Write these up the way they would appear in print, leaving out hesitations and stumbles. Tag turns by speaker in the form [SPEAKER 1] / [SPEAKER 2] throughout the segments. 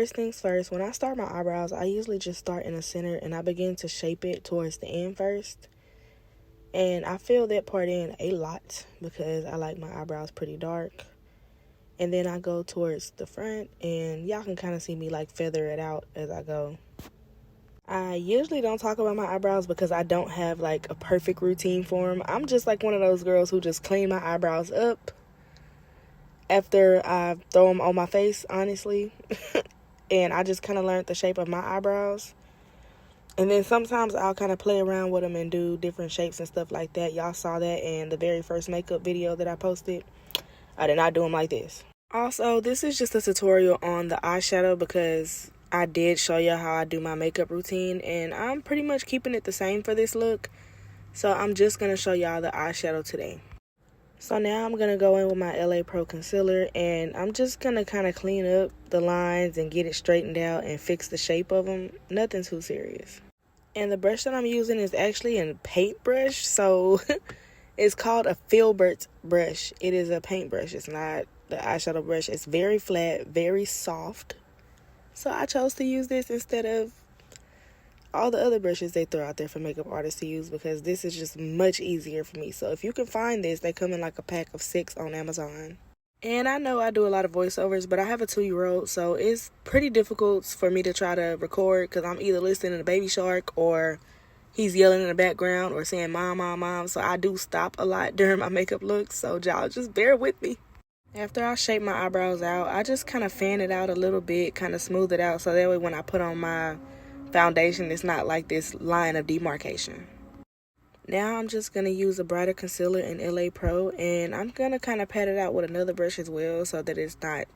[SPEAKER 1] first things first, when I start my eyebrows, I usually just start in the center and I begin to shape it towards the end first. And I fill that part in a lot because I like my eyebrows pretty dark. And then I go towards the front, and y'all can kind of see me like feather it out as I go. I usually don't talk about my eyebrows because I don't have like a perfect routine for them. I'm just like one of those girls who just clean my eyebrows up after I throw them on my face, honestly. And I just kind of learned the shape of my eyebrows. And then sometimes I'll kind of play around with them and do different shapes and stuff like that. Y'all saw that in the very first makeup video that I posted. I did not do them like this. Also, this is just a tutorial on the eyeshadow because I did show you how I do my makeup routine. And I'm pretty much keeping it the same for this look. So I'm just going to show y'all the eyeshadow today. So now I'm going to go in with my LA Pro concealer, and I'm just going to kind of clean up the lines and get it straightened out and fix the shape of them. Nothing too serious. And the brush that I'm using is actually a paintbrush, so it's called a filbert brush. It is a paintbrush. It's not the eyeshadow brush. It's very flat, very soft. So I chose to use this instead of all the other brushes they throw out there for makeup artists to use because this is just much easier for me. So if you can find this, they come in like a pack of 6 on Amazon. And I know I do a lot of voiceovers, but I have a 2-year-old, so it's pretty difficult for me to try to record because I'm either listening to Baby Shark or he's yelling in the background or saying mom, mom, mom. So I do stop a lot during my makeup looks, so y'all just bear with me. After I shape my eyebrows out, I just kind of fan it out a little bit, kind of smooth it out, so that way when I put on my foundation, it's not like this line of demarcation. Now I'm just going to use a brighter concealer in LA Pro, and I'm going to kind of pat it out with another brush as well so that it's not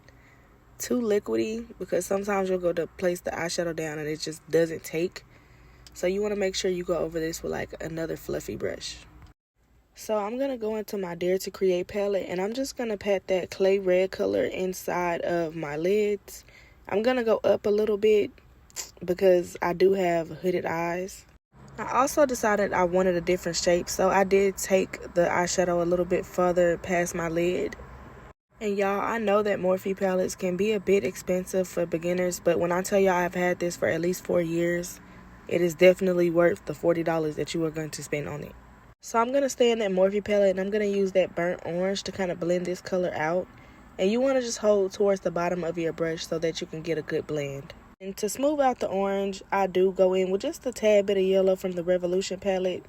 [SPEAKER 1] too liquidy, because sometimes you'll go to place the eyeshadow down and it just doesn't take. So you want to make sure you go over this with like another fluffy brush. So I'm going to go into my Dare to Create palette, and I'm just going to pat that clay red color inside of my lids. I'm going to go up a little bit because I do have hooded eyes. I also decided I wanted a different shape, so I did take the eyeshadow a little bit further past my lid. And y'all, I know that Morphe palettes can be a bit expensive for beginners, but when I tell y'all I've had this for at least 4 years, it is definitely worth the $40 that you are going to spend on it. So I'm going to stay in that Morphe palette, and I'm going to use that burnt orange to kind of blend this color out. And you want to just hold towards the bottom of your brush so that you can get a good blend. And to smooth out the orange, I do go in with just a tad bit of yellow from the Revolution palette.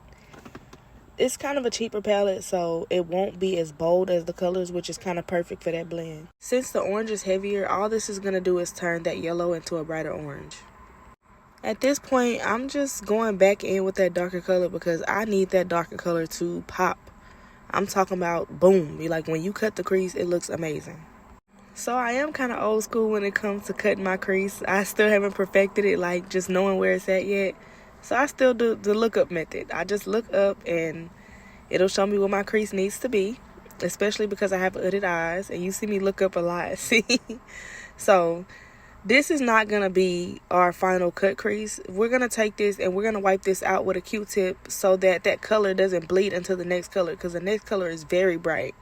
[SPEAKER 1] It's kind of a cheaper palette, so it won't be as bold as the colors, which is kind of perfect for that blend. Since the orange is heavier, all this is going to do is turn that yellow into a brighter orange. At this point, I'm just going back in with that darker color because I need that darker color to pop. I'm talking about boom. Like when you cut the crease, it looks amazing. So I am kind of old school when it comes to cutting my crease. I still haven't perfected it, like just knowing where it's at yet. So I still do the lookup method. I just look up and it'll show me where my crease needs to be, especially because I have hooded eyes and you see me look up a lot. See? So this is not going to be our final cut crease. We're going to take this and we're going to wipe this out with a Q-tip so that that color doesn't bleed into the next color because the next color is very bright.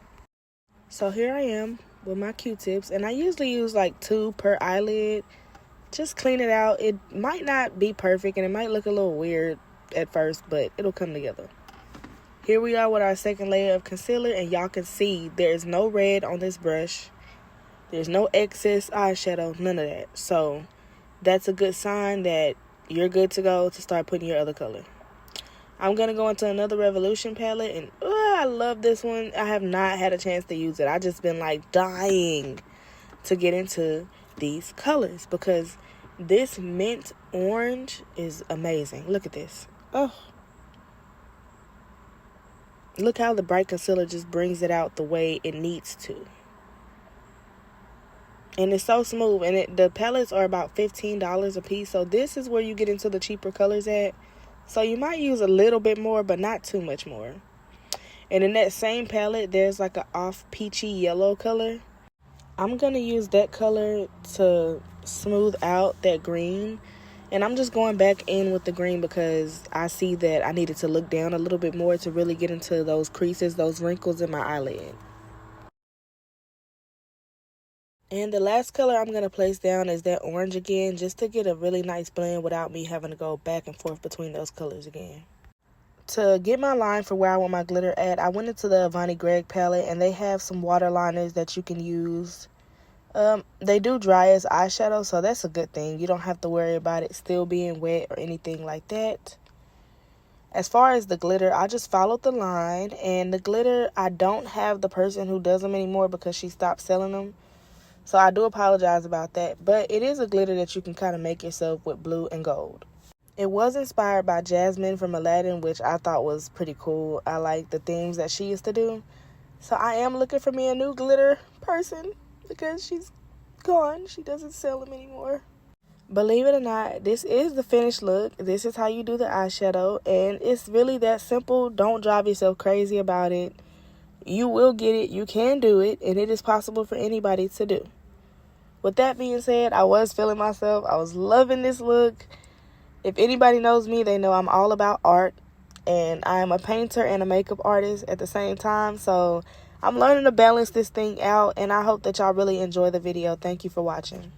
[SPEAKER 1] So here I am with my Q-tips, and I usually use like 2 per eyelid. Just clean it out. It might not be perfect and it might look a little weird at first, but it'll come together. Here we are with our second layer of concealer, and y'all can see there is no red on this brush. There's no excess eyeshadow, none of that. So that's a good sign that you're good to go to start putting your other color. I'm going to go into another Revolution palette, and I love this one. I have not had a chance to use it. I just been like dying to get into these colors because this mint orange is amazing. Look at this. Oh, look how the bright concealer just brings it out the way it needs to. And it's so smooth, and the palettes are about $15 a piece, so this is where you get into the cheaper colors at. So you might use a little bit more, but not too much more. And in that same palette, there's like an off peachy yellow color. I'm going to use that color to smooth out that green. And I'm just going back in with the green because I see that I needed to look down a little bit more to really get into those creases, those wrinkles in my eyelid. And the last color I'm going to place down is that orange again, just to get a really nice blend without me having to go back and forth between those colors again. To get my line for where I want my glitter at, I went into the Avani Greg palette, and they have some water liners that you can use. They do dry as eyeshadow, so that's a good thing. You don't have to worry about it still being wet or anything like that. As far as the glitter, I just followed the line, and the glitter, I don't have the person who does them anymore because she stopped selling them. So I do apologize about that, but it is a glitter that you can kind of make yourself with blue and gold. It was inspired by Jasmine from Aladdin, which I thought was pretty cool. I like the themes that she used to do. So I am looking for me a new glitter person because she's gone. She doesn't sell them anymore. Believe it or not, this is the finished look. This is how you do the eyeshadow, and it's really that simple. Don't drive yourself crazy about it. You will get it. You can do it, and it is possible for anybody to do. With that being said, I was feeling myself. I was loving this look. If anybody knows me, they know I'm all about art, and I'm a painter and a makeup artist at the same time, so I'm learning to balance this thing out, and I hope that y'all really enjoy the video. Thank you for watching.